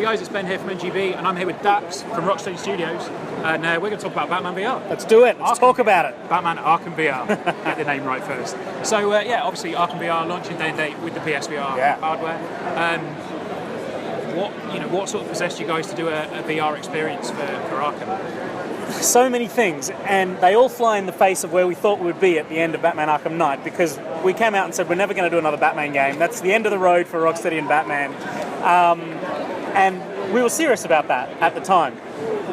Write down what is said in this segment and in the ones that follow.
guys, it's Ben here from NGB, and I'm here with Dax from Rocksteady Studios, and we're going to talk about Batman VR. Let's do it. Let's talk about it. Batman Arkham VR. Get the name right first. So obviously Arkham VR launching day and date with the PSVR hardware. What sort of possessed you guys to do a VR experience for Arkham? So many things, and they all fly in the face of where we thought we would be at the end of Batman Arkham Knight, because we came out and said we're never going to do another Batman game. That's the end of the road for Rocksteady and Batman. And we were serious about that at the time.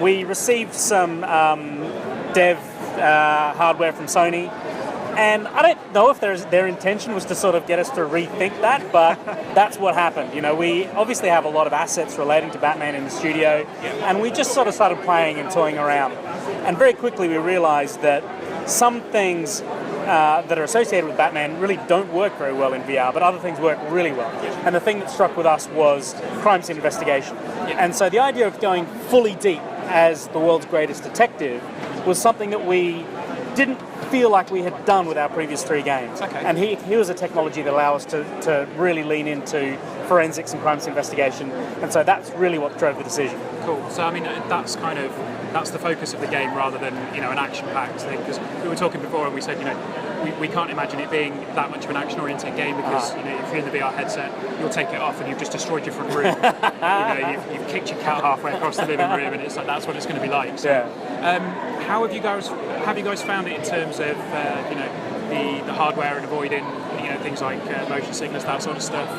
We received some dev hardware from Sony, and I don't know if their intention was to sort of get us to rethink that, but that's what happened. You know, we obviously have a lot of assets relating to Batman in the studio, and we just sort of started playing and toying around. And very quickly we realized that some things that are associated with Batman really don't work very well in VR, but other things work really well. And the thing that struck with us was crime scene investigation. And so the idea of going fully deep as the world's greatest detective was something that we didn't feel like we had done with our previous 3 games. And here was a technology that allowed us to really lean into forensics and crime scene investigation, and so that's really what drove the decision. Cool. So I mean, that's the focus of the game rather than an action-packed thing, because we were talking before and we said we can't imagine it being that much of an action-oriented game because if you're in the VR headset, you'll take it off and you've just destroyed your front room. You've kicked your cat halfway across the living room, and it's like that's what it's going to be like. So, how have you guys found it in terms of the hardware and avoiding things like motion sickness, that sort of stuff?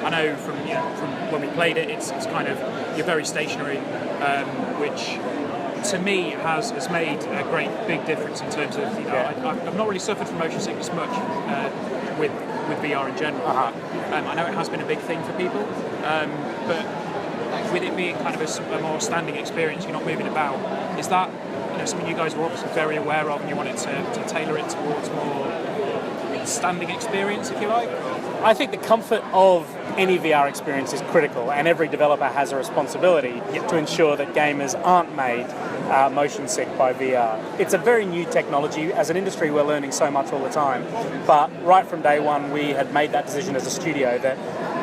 I know from when we played it, it's kind of you're very stationary, which to me has made a great big difference in terms of I've not really suffered from motion sickness much with VR in general. I know it has been a big thing for people, but with it being kind of a more standing experience, you're not moving about. Is that something you guys were obviously very aware of, and you wanted to tailor it towards more standing experience, if you like? I think the comfort of any VR experience is critical, and every developer has a responsibility to ensure that gamers aren't made motion sick by VR. It's a very new technology. As an industry, we're learning so much all the time, but right from day one, we had made that decision as a studio that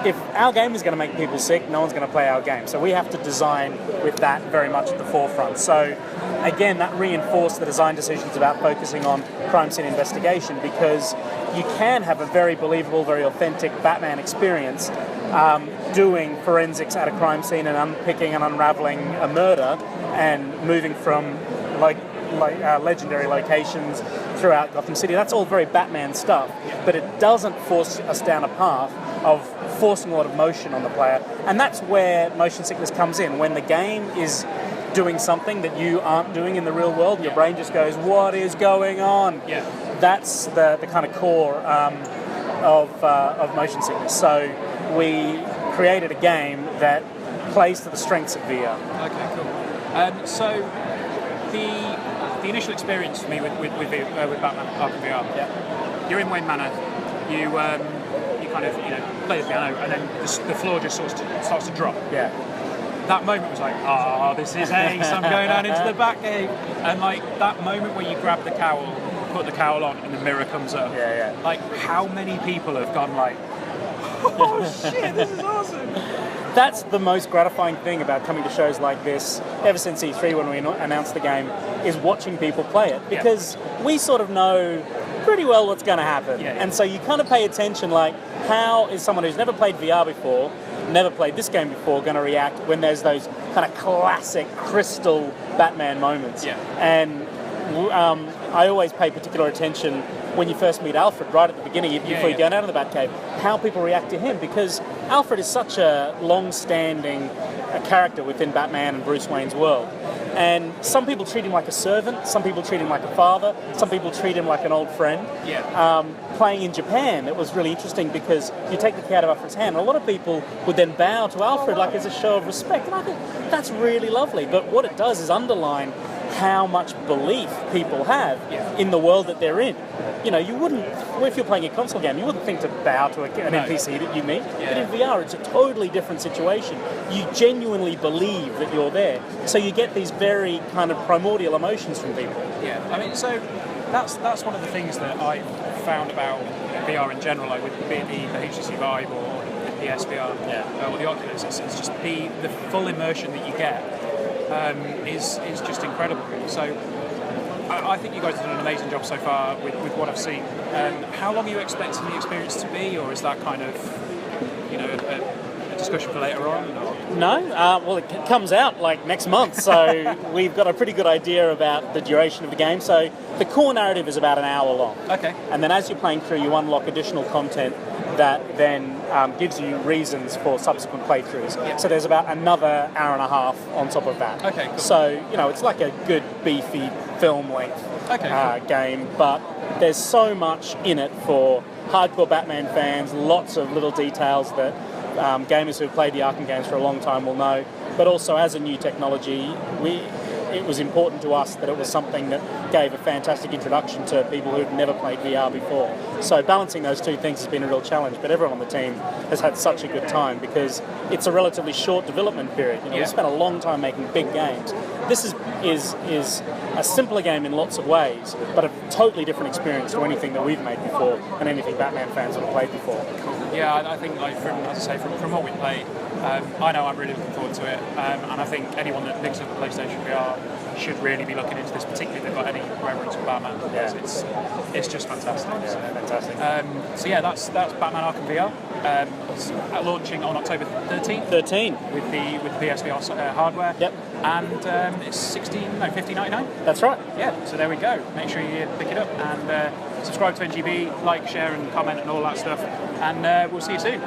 if our game is going to make people sick, no one's going to play our game. So we have to design with that very much at the forefront. So again, that reinforced the design decisions about focusing on crime scene investigation, because you can have a very believable, very authentic Batman experience doing forensics at a crime scene and unpicking and unraveling a murder and moving from legendary locations throughout Gotham City. That's all very Batman stuff, but it doesn't force us down a path of forcing a lot of motion on the player. And that's where motion sickness comes in. When the game is doing something that you aren't doing in the real world, your brain just goes, what is going on? That's the kind of core of motion sickness. So we created a game that plays to the strengths of VR. Okay, cool. So the initial experience for me with Batman Arkham VR, you're in Wayne Manor, you kind of play the piano, and then the floor just sort of starts to drop. That moment was like, this is Ace, I'm going down into the Batcave. And like that moment where you grab the cowl, put the cowl on, and the mirror comes up. Like, how many people have gone like, oh shit, this is awesome? That's the most gratifying thing about coming to shows like this, ever since E3 when we announced the game, is watching people play it. Because we sort of know pretty well what's going to happen. And so you kind of pay attention, like, how is someone who's never played VR before, never played this game before, going to react when there's those kind of classic crystal Batman moments. And I always pay particular attention when you first meet Alfred, right at the beginning, before you go down to the Batcave, how people react to him, because Alfred is such a long-standing character within Batman and Bruce Wayne's world. And some people treat him like a servant, some people treat him like a father, some people treat him like an old friend. Playing in Japan, it was really interesting because you take the key out of Alfred's hand, and a lot of people would then bow to Alfred like as a show of respect, and I think that's really lovely. But what it does is underline how much belief people have in the world that they're in. You wouldn't, if you're playing a console game, you wouldn't think to bow to an NPC that you meet. But in VR, it's a totally different situation. You genuinely believe that you're there. So you get these very kind of primordial emotions from people. I mean, so that's one of the things that I found about VR in general, like with the HTC Vive or PSVR or the Oculus. It's just the full immersion that you get is just incredible. So I think you guys have done an amazing job so far with what I've seen. How long are you expecting the experience to be, or is that kind of a discussion for later on? Or? No, well, it comes out like next month, so we've got a pretty good idea about the duration of the game. So the core narrative is about an hour long. Okay. And then as you're playing through, you unlock additional content that then gives you reasons for subsequent playthroughs. Yep. So there's about another hour and a half on top of that. Okay, cool. So, it's like a good beefy film length game, but there's so much in it for hardcore Batman fans, lots of little details that gamers who've played the Arkham games for a long time will know. But also, as a new technology, it was important to us that it was something that gave a fantastic introduction to people who'd never played VR before. So balancing those two things has been a real challenge, but everyone on the team has had such a good time because it's a relatively short development period. We spent a long time making big games. This is a simpler game in lots of ways, but a totally different experience to anything that we've made before and anything Batman fans would have played before. Cool. Yeah, I think from what we played, I know I'm really looking forward to it, and I think anyone that picks up a PlayStation VR should really be looking into this, particularly if they've got any reverence for Batman, because it's just fantastic. Yeah, fantastic. That's Batman Arkham VR. It's launching on October 13th. With the PSVR hardware. Yep. And it's $15.99. That's right. Yeah. So there we go. Make sure you pick it up and subscribe to NGB, like, share, and comment, and all that stuff. And we'll see you soon.